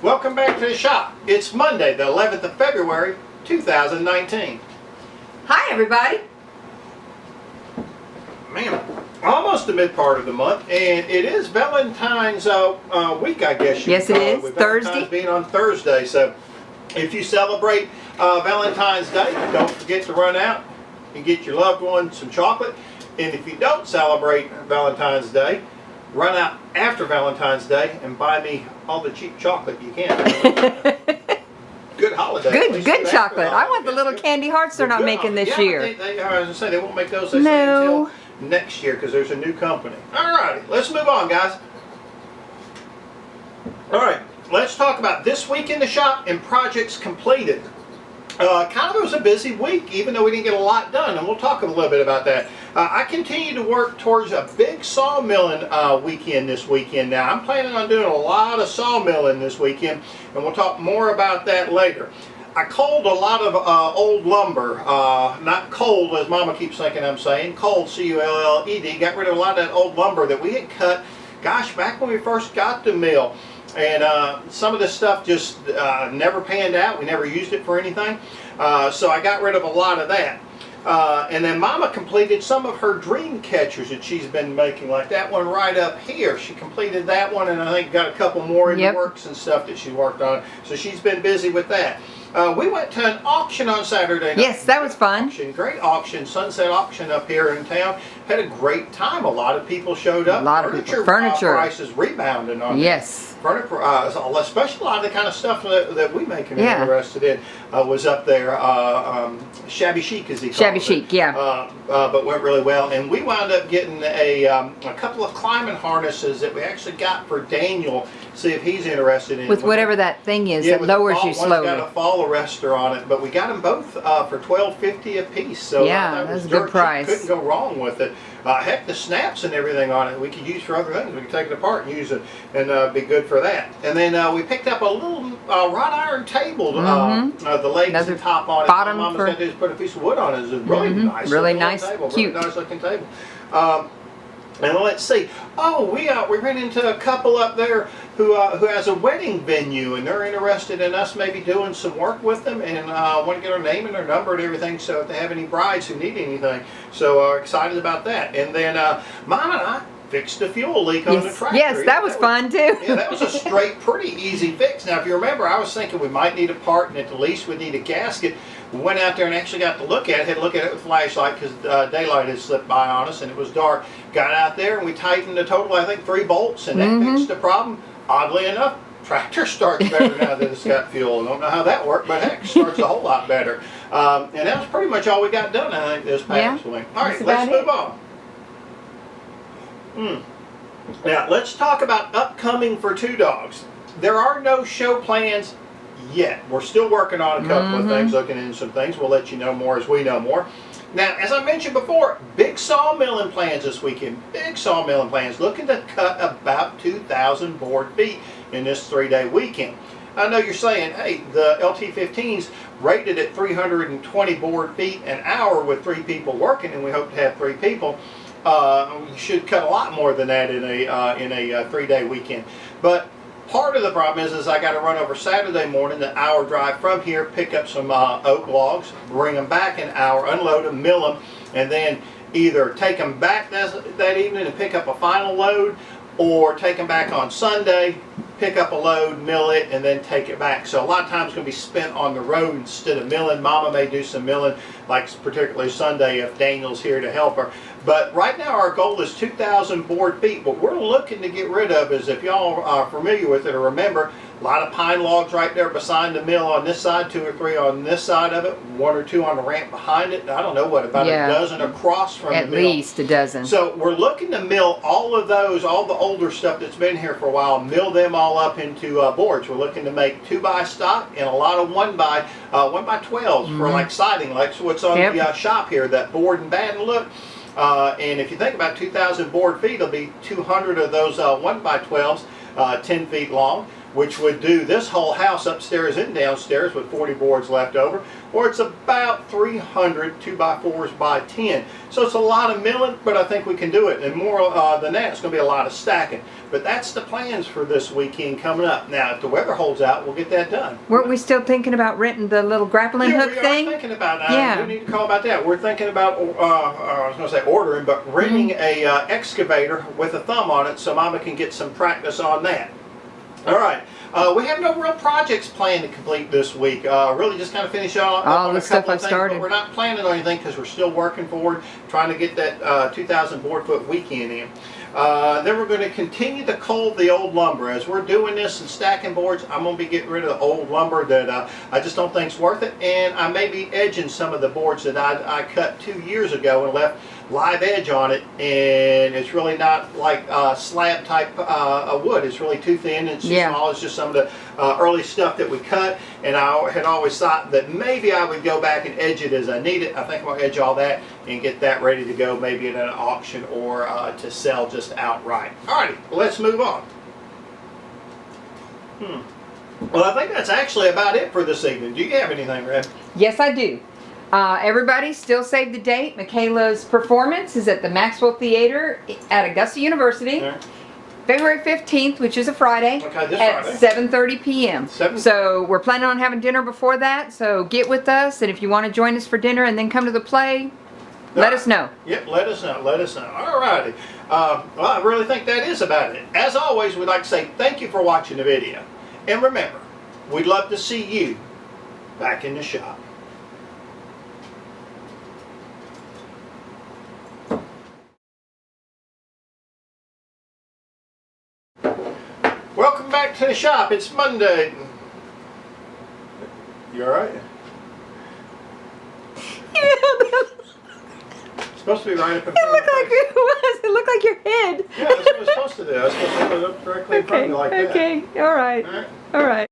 Welcome back to the shop. It's Monday, the 11th of February, 2019. Hi, everybody. Man, almost the mid part of the month, and it is Valentine's week, I guess you Yes, could it call is. with Thursday. Valentine's being on Thursday, so if you celebrate Valentine's Day, don't forget to run out and get your loved one some chocolate. And if you don't celebrate Valentine's Day, run out after Valentine's Day and buy me all the cheap chocolate you can. Good holiday. Good chocolate. I want the little candy hearts they're not making this year. I was going to say, they won't make those until next year because there's a new company. Alrighty, let's move on, guys. Alright, let's talk about this week in the shop and projects completed. Kind of was a busy week, even though we didn't get a lot done, and we'll talk a little bit about that. I continue to work towards a big sawmilling weekend this weekend now. I'm planning on doing a lot of sawmilling this weekend, and we'll talk more about that later. I culled a lot of old lumber, not cold as Mama keeps thinking I'm saying, culled, C-U-L-L-E-D, got rid of a lot of that old lumber that we had cut, gosh, back when we first got the mill. And some of this stuff just never panned out. We never used it for anything. So I got rid of a lot of that. And then Mama completed some of her dream catchers that she's been making, like that one right up here. She completed that one, and I think got a couple more in the works and stuff that she worked on. So she's been busy with that. We went to an auction on Saturday night. Yes, that was fun. Great auction, Sunset Auction up here in town. Had a great time. A lot of people showed up. A lot of people. Furniture prices rebounding on Yes. Furniture, especially a lot of the kind of stuff that we make and are interested in was up there. Shabby chic, as he calls it. Shabby chic, yeah. But went really well. And we wound up getting a couple of climbing harnesses that we actually got for Daniel. See if he's interested in with whatever that thing is that lowers you slowly. One's got a fall arrestor on it, but we got them both for $12.50 a piece. So yeah, that's a good price. Couldn't go wrong with it. Heck, the snaps and everything on it we could use for other things. We could take it apart and use it and be good for that. And then we picked up a little wrought iron table. The legs and top on it. Bottom Mama's going to do is put a piece of wood on it. It's a really nice, really nice, table. cute, really nice looking table. And let's see. Oh, we ran into a couple up there who has a wedding venue, and they're interested in us maybe doing some work with them, and want to get our name and their number and everything, so if they have any brides who need anything. So excited about that. And then Mom and I fixed a fuel leak on the tractor. Yes, that was fun too. Yeah, that was a straight, pretty easy fix. Now, if you remember, I was thinking we might need a part, and at the least we'd need a gasket. We went out there and actually got to look at it. Had to look at it with a flashlight because daylight had slipped by on us and it was dark. Got out there and we tightened a total, I think, 3 bolts, and that fixed the problem. Oddly enough, tractor starts better now that it's got fuel. I don't know how that worked, but heck, it starts a whole lot better. And that was pretty much all we got done, I think, this past week. All right, let's move on. Now, let's talk about upcoming for Two Dogs. There are no show plans yet. We're still working on a couple of things, looking into some things. We'll let you know more as we know more. Now, as I mentioned before, big sawmilling plans this weekend. Big sawmilling plans. Looking to cut about 2,000 board feet in this 3-day weekend. I know you're saying, hey, the LT-15's rated at 320 board feet an hour with 3 people working, and we hope to have 3 people. You should cut a lot more than that in a 3-day weekend. But part of the problem is I got to run over Saturday morning, the hour drive from here, pick up some oak logs, bring them back an hour, unload them, mill them, and then either take them back that evening and pick up a final load, or take them back on Sunday, pick up a load, mill it, and then take it back. So a lot of times it's going to be spent on the road instead of milling. Mama may do some milling, like particularly Sunday if Daniel's here to help her. But right now our goal is 2,000 board feet. What we're looking to get rid of is, if y'all are familiar with it or remember, a lot of pine logs right there beside the mill on this side, 2 or 3 on this side of it, 1 or 2 on the ramp behind it. I don't know what, about a dozen across from the mill. At least a dozen. So we're looking to mill all of those, all the older stuff that's been here for a while, mill them all up into boards. We're looking to make 2x stock and a lot of 1x12s for like siding, like what's on the shop here, that board and batten look. And if you think about 2,000 board feet, it'll be 200 of those 1x12s, 10 feet long. which would do this whole house upstairs and downstairs with 40 boards left over, or it's about 300 2x4s by 10. So it's a lot of milling, but I think we can do it. And more than that, it's going to be a lot of stacking. But that's the plans for this weekend coming up. Now, if the weather holds out, we'll get that done. Weren't we still thinking about renting the little grappling hook thing? We are thinking about that. Yeah. We need to call about that. We're thinking about, I was going to say ordering, but renting a excavator with a thumb on it so Mama can get some practice on that. All right. We have no real projects planned to complete this week. Really just kind of finish up all on the a stuff couple I of things, started. but we're not planning on anything because we're still working forward, trying to get that 2,000 board foot weekend in. Then we're going to continue to cull the old lumber. As we're doing this and stacking boards, I'm going to be getting rid of the old lumber that I just don't think is worth it, and I may be edging some of the boards that I cut 2 years ago and left live edge on it, and it's really not like slab type wood. It's really too thin and too small. It's just some of the early stuff that we cut, and I had always thought that maybe I would go back and edge it as I need it. I think I'm going to edge all that and get that ready to go, maybe in an auction or to sell just outright. Alrighty, well, let's move on. Well, I think that's actually about it for this evening. Do you have anything, Red? Yes, I do. Everybody still save the date. Michaela's performance is at the Maxwell Theater at Augusta University. Right. February 15th, which is a Friday, Okay, this at Friday. 7:30 p.m. So we're planning on having dinner before that, so get with us, and if you want to join us for dinner and then come to the play, let us know. Yep, let us know. Let us know. All righty. Well, I really think that is about it. As always, we'd like to say thank you for watching the video. And remember, we'd love to see you back in the shop. Welcome back to the shop. It's Monday. You alright? It's supposed to be right up in front It looked like it was. It looked like your head. Yeah, that's what I was supposed to do. I was supposed to put it up directly in front of you like that. Okay. All right. All right. All right.